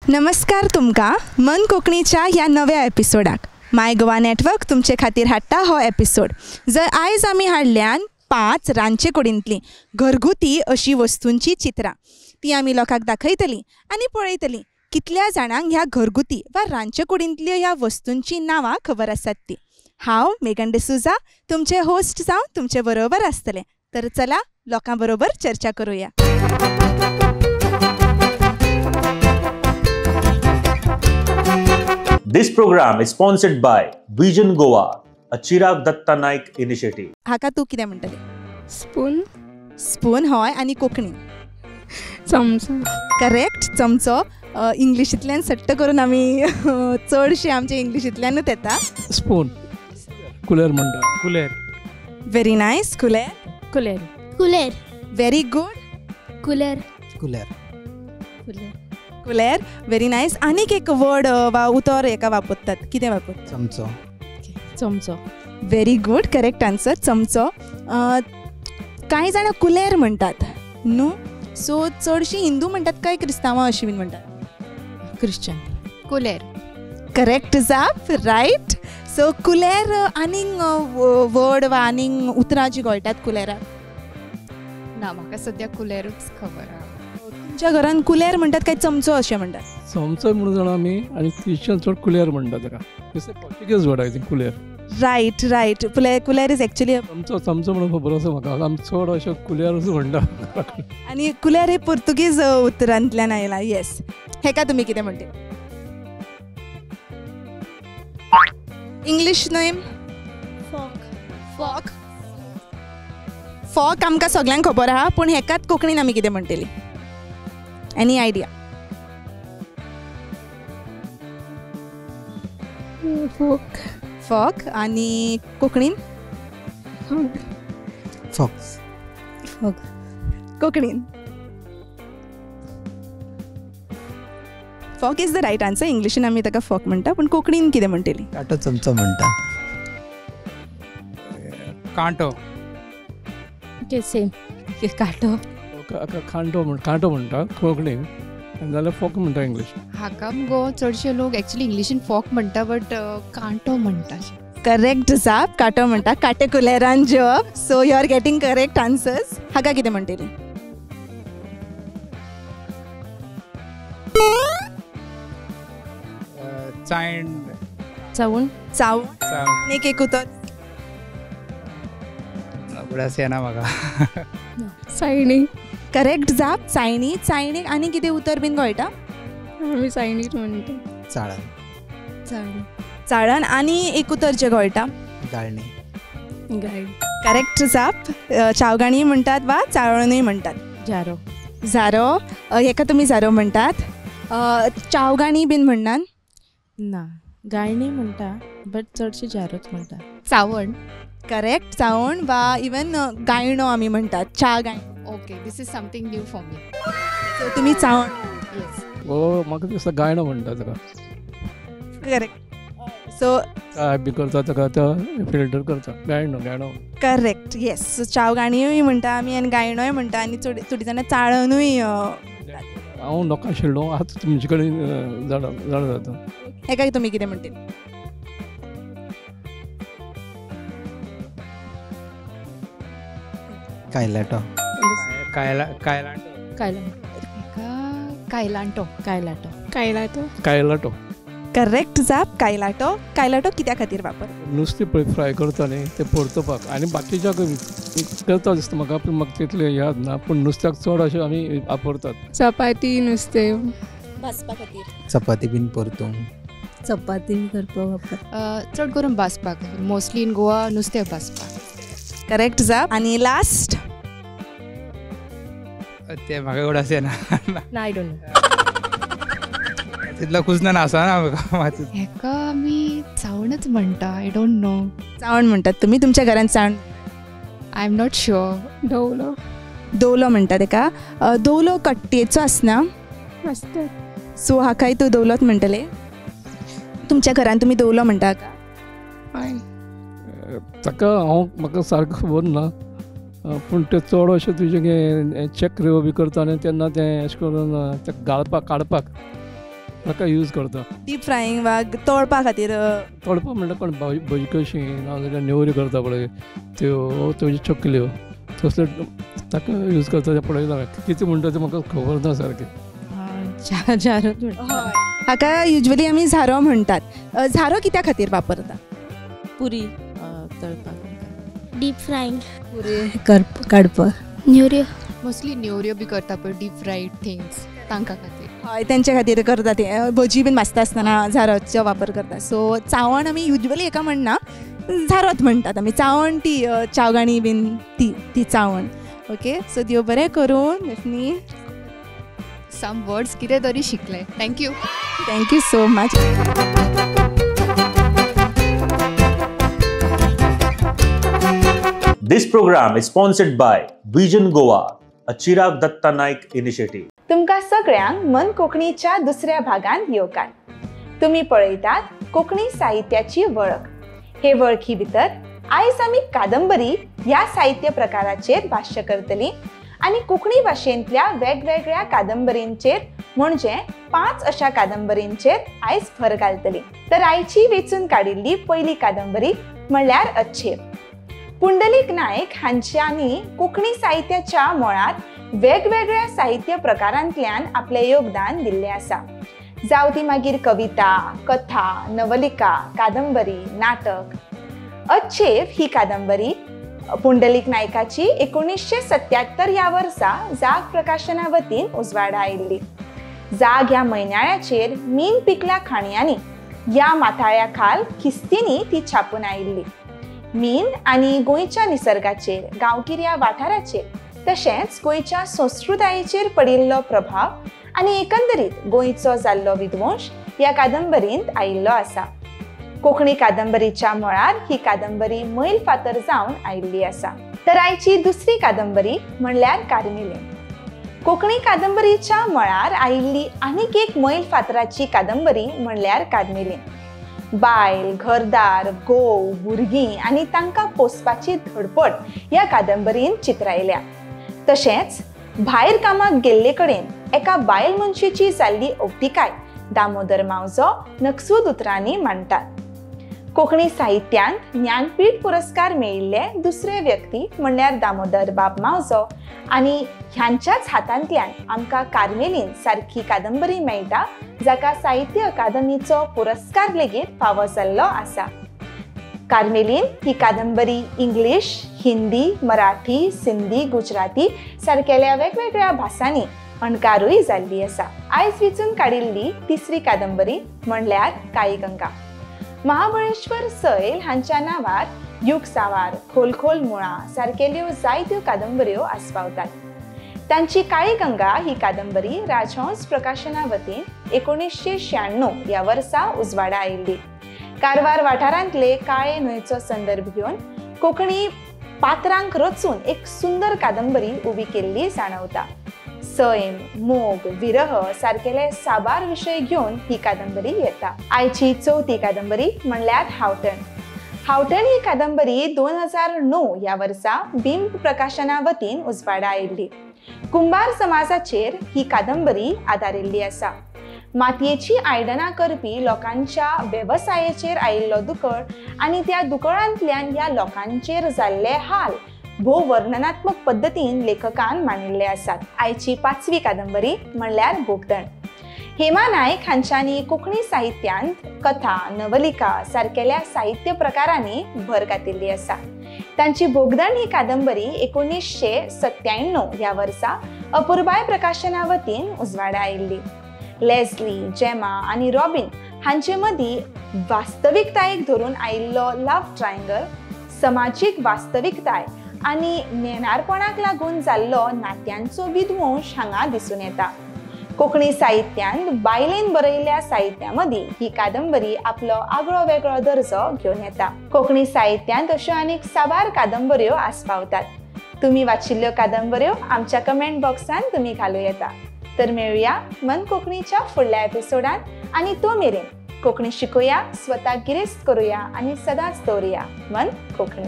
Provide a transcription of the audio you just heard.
नमस्कार तुमकां मन कोंकणीच्या ह्या नव्या एपिसोडाक माय गोवा नेटवर्क तुमचे खातीर हाडटा हो एपिसोड जर आयज आमी हाडल्यान 5 रांदचे कुडींतलीं घरगुती अशी वस्तूंची चित्रां ती आमी लोकांक दाखयतलीं आनी पळयतलीं कितल्या जाणांक ह्या घरगुती वा रांदचे कुडींतल्यो ह्या वस्तूंची नांवां खबर आसात ती। हांव मेगन डिसूजा तुमचे होस्ट जावन तुमचे बरोबर आसतलें, तर चला लोकां बरोबर चर्चा करूया। This program is sponsored by Vision Goa, a Chirag Datta Naik initiative. हाका तूं कितें म्हणटलें? स्पून स्पून हय आनी कोंकणी चमचो करेक्ट चमचो इंग्लिशींतल्यान सट्ट करून आमी चडशे आमचे इंग्लिशींतल्यानूच येता। स्पून कुलेर म्हणटा कुलेर व्हेरी नायस कुलेर कुलेर कुलेर व्हेरी गुड कुलेर कुलेर कुलेर कुलेर व्हेरी नायस। आनीक एक वर्ड वा उतर हेका वापरतात, कितें वापरतात? चमचो चमचो व्हेरी गुड करेक्ट आन्सर चमचो। कांय जाणां कुलेर म्हणटात न्हू, सो चडशीं हिंदू म्हणटात काय क्रिस्तांवां अशीं बीन म्हणटात? क्रिश्चन कुलेर करेक्ट जाप रायट। सो कुलेर आनीक वर्ड वा आनीक उतरां जीं गोळटात कुलेराक? ना म्हाका सद्या कुलेरूच खबर आहा। तुमच्या घरान कुलेर म्हणटात काय चमचो अशें म्हणटात? चमचो म्हणून जाणा आमी आनी क्रिश्चन चड कुलेर म्हणटा ताका। This Portuguese word I think कुलेर। रायट रायट कुलेर इज एक्चुअली चमचो चमचो म्हणून खबर आसा म्हाका, आमी चड अशें कुलेरूच म्हणटा। आनी कुलेर हे पोर्तुगीज उतरांतल्यान आयला। येस, हेका तुमी कितें म्हणटा? English name? फॉक फॉक आमकां सगळ्यांक खबर आहा, पूण हेकाच कोंकणीन आमी कितें म्हणटली? Any idea? फोक फॉक आनी कोंकणीन? फॉक्स फोक कोंकणीन फॉक इज द रायट आन्सर। इंग्लिशीन आमी ताका फॉक म्हणटा, पूण कोंकणीन कितें म्हणटली? कांटो चमचो म्हणटा। कांटो सेम काटो कांटो म्हणटा कोंकणीन, जाल्यार फॉक म्हणटा इंग्लीश। हाका मुगो चडशे लोक एक्चुअली इंग्लिशीन फॉक म्हणटा बट कांटो म्हणटा। करेक्ट जाप काटो म्हणटा, काटे कुलेरान जॉब। So you are getting correct answers. हाका कितें म्हणटली? चावून चावून एक उतर? येना म्हाका। सायणी करेक्ट जाप चायणी। चायणीक आनी कितें उतर बीन कळटा? आमी सायणीच म्हणटा। चाळण चाळणी चाळण आनी एक उतर जें कळटा? गाळणी गायड करेक्ट जाप चावगाणी म्हणटात वा चाळणूय म्हणटात? जारो जारो हेका तुमी जारो म्हणटात। चावगाणी बीन म्हणनात? ना गायणी म्हणटा बट चडशे जारोच म्हणटा। चावण करेक्ट चावण वा इवन गायणो आमी म्हणटात, च्या गायणो। Okay this is something new for me. So तुमी चावण येस म्हाका दिसता गायणो म्हणटा ताका। करेक्ट। सो चाय बी करता ताका तो फिल्टर करता, गायणो गायणो करेक्ट येस। सो चावगाणीय म्हणटा आमी आनी गायणोय म्हणटा आनी थोडी जाणां चाळणूय। हांव नोका आशिल्लो आतां तुमचे कडेन जाणा जाता। हेका तुमी कितें म्हणटली? कायलाटो कायलांटो कायलाटो करेक्ट जाप कायलाटो। कायलाटो कित्या खातीर वापर? नुस्तें पळय फ्राय करता न्ही तें परतोवपाक, आनी बाकीच्या करता दिसता म्हाका, पूण म्हाका तितलें याद ना, पूण नुस्त्याक चड अशें आमी वापरतात। चपाती नुस्तें भाजपा खातीर चपाती बीन परतूंक चपाती करपाक वापर। चड करून भाजपाक, मोस्टली इन गोवा नुस्तें भाजपाक। करेक्ट जाप। आनी लास्ट? ते म्हाका एवढं येना, ना आय डोंट नो तितलो कुजन आसा ना म्हाका। हेका आमी चावणच म्हणटा, आय डोंट नो। चावण म्हणटात तुमी? तुमच्या घरान चावण? I am not sure. डवलो दवलो म्हणटा तेका। दवलो कट्टेचो आसना? आसता। सो हाकाय तूं दवलोच म्हणटले? तुमच्या घरान तुमी दवलो म्हणटा का? हय ताका म्हाका सारको खबर ना, पूण ते चड अशें तुजें चक्र बी करता आनी तेन्ना तें अशें करून तें घालपाक काडपाक ताका यूज करता. डीप फ्रायींग वा तळपा खातीर तळपा म्हणल्यार कोण भजी कशी नाजाल्यार नेवऱ्यो करता पळय त्यो तेज्यो चकल्यो तसले ताका यूज करता तें पळयलां. कितें म्हणटा तें म्हाका खबर ना सारकें. जारोच म्हणटा. हाका युजली आमी झारो म्हणटात. झारो कित्या खातीर वापरता? पुरी तळपाक. डीप फ्रायींग पुरी काडपाक. न्युऱ्यो मोस्टली नेवऱ्यो बी करता पळय डीप फ्रायड थिंग्स तांकां खातीर. हय तेंचे खातीर करता ते भजी बीन भाजता आसतना झारोचो वापर करता. सो चावण आमी युजली एका म्हणना झारोच म्हणटात आमी. चावण ती चावगाणी बीन ती चावण. ओके सो देव बरें करून न्ही. सम वर्ड्स कितें तरी शिकले. Thank you. Thank you so much. This program is sponsored by Vision Goa, a Chirag Datta Naik initiative. तुमकां सगळ्यांक मन कोंकणीच्या दुसऱ्या भागांत येवकार. तुमी पळयतात कोंकणी साहित्याची वळख. हे वळखी भितर आयज आमी कादंबरी ह्या साहित्य प्रकाराचेर भाश्य करतली आनी कोंकणी भाशेंतल्या वेगवेगळ्या कादंबरींचेर म्हणजे 5 अशा कादंबरींचेर आयज भर घालतली. तर आयची वेचून काडिल्ली पयली कादंबरी म्हणल्यार अच्छेव. पुंडलीक नायक हांच्यांनी कोंकणी साहित्याच्या मळार वेगवेगळ्या साहित्य प्रकारांतल्यान आपले योगदान दिल्लें आसा. जावं ती मागीर कविता, कथा, नवलिका, कादंबरी, नाटक. अच्छेव ही कादंबरी पुंडलीक नायकाची 1977 ह्या वर्सा जाग प्रकाशना वतीन उजवाडा आयिल्ली. जाग ह्या म्हयन्याळ्याचेर मीन पिकल्या खाणयांनी ह्या माथाळ्या खाल खिस्तींनी ती छापून आयिल्ली. मीन आनी गोंयच्या निसर्गाचेर, गांवगिऱ्या वाठाराचेर तशेंच गोंयच्या संस्कृतायेचेर पडिल्लो प्रभाव आनी एकंदरीत गोंयचो जाल्लो विध्वंस ह्या कादंबरींत आयिल्लो आसा. कोंकणी कादंबरीच्या मळार ही कादंबरी मैल फातर जावन आयिल्ली आसा. तर आयची दुसरी कादंबरी म्हणल्यार कार्मेलीन. कोंकणी कादंबरीच्या मळार आयिल्ली आनीक एक मैल फातराची कादंबरी म्हणल्यार कार्मेलीन. बायल, घरदार, घोव, भुरगीं आनी तांकां पोसपाची धडपड ह्या कादंबरींत चित्रायल्या. तशेंच भायर कामाक गेल्ले कडेन एका बायल मनशेची जाल्ली अवतिकाय दामोदर मावजो नकसूद उतरांनी मांडटात. कोंकणी साहित्यांत ज्ञानपीठ पुरस्कार मेळिल्ले दुसरे व्यक्ती म्हणल्यार दामोदर बाब मावजो आनी ह्यांच्याच हातांतल्यान आमकां कार्मेलीन सारखी कादंबरी मेळटा जाका साहित्य अकादमीचो पुरस्कार लेगीत फावो जाल्लो आसा. कार्मेलीन ही कादंबरी इंग्लीश, हिंदी, मराठी, सिंधी, गुजराती सारकेल्या वेगवेगळ्या भासांनी अणकारूय जाल्ली आसा. आयज वेचून काडिल्ली तिसरी कादंबरी म्हणल्यार काळी गंगा. महाबळेश्वर सैल हांच्या नांवार युग सांवार, खोल खोल मुळां सारकेल्यो जायत्यो कादंबऱ्यो आस्पावतात. तांची काळी गंगा ही कादंबरी राजहंस प्रकाशना वतीन 1996 ह्या वर्सा उजवाडा आयिल्ली. कारवार वाठारांतले काळे न्हंयचो संदर्भ घेवन कोंकणी पात्रांक रचून एक सुंदर कादंबरी उबी केल्ली जाणवता. सैम, मोग, विरह सारकेले साबार विशय घेवन ही कादंबरी येता. आयची चवथी कादंबरी म्हणल्यार हावटण. हावटण ही कादंबरी 2009 ह्या वर्सा बिंब प्रकाशना वतीन उजवाडा आयिल्ली. कुंभार समाजाचेर ही कादंबरी आदारिल्ली आसा. मातयेची आयदनां करपी लोकांच्या वेवसायाचेर आयिल्लो दुकळ आनी त्या दुकळांतल्यान ह्या लोकांचेर जाल्ले हाल भोव वर्णनात्मक पद्दतीन लेखकान मांडिल्ले आसात. आयची 5वी कादंबरी म्हणल्यार बोगदण. हेमा नायक हांच्यांनी कोंकणी साहित्यांत कथा, नवलिका सारकेल्या साहित्य प्रकारांनी भर घातिल्ली आसा. तांची बोगदण ही कादंबरी 1997 ह्या वर्सा अपुर्बाय प्रकाशना वतीन उजवाडा आयिल्ली. लेस्ली, जेमा आनी रॉबिन हांचे मदीं वास्तविकतायेक धरून आयिल्लो लव ट्रायंगल, समाजीक वास्तविकताय आनी नेणारपणाक लागून जाल्लो नात्यांचो विध्वंस हांगा दिसून येता. कोंकणी साहित्यांत बायलेन बरयल्ल्या साहित्या मदीं ही कादंबरी आपलो आगळो वेगळो दर्जो घेवन येता. कोंकणी साहित्यांत अश्यो आनीक साबार कादंबऱ्यो आस्पावतात. तुमी वाचिल्ल्यो कादंबऱ्यो आमच्या कमेंट बॉक्सान तुमी घालूं येता. तर मेळुया मन कोंकणीच्या फुडल्या एपिसोडान आनी तो मेरेन कोंकणी शिकुया, स्वताक गिरेस्त करुया आनी सदांच दवरुया मन कोंकणी.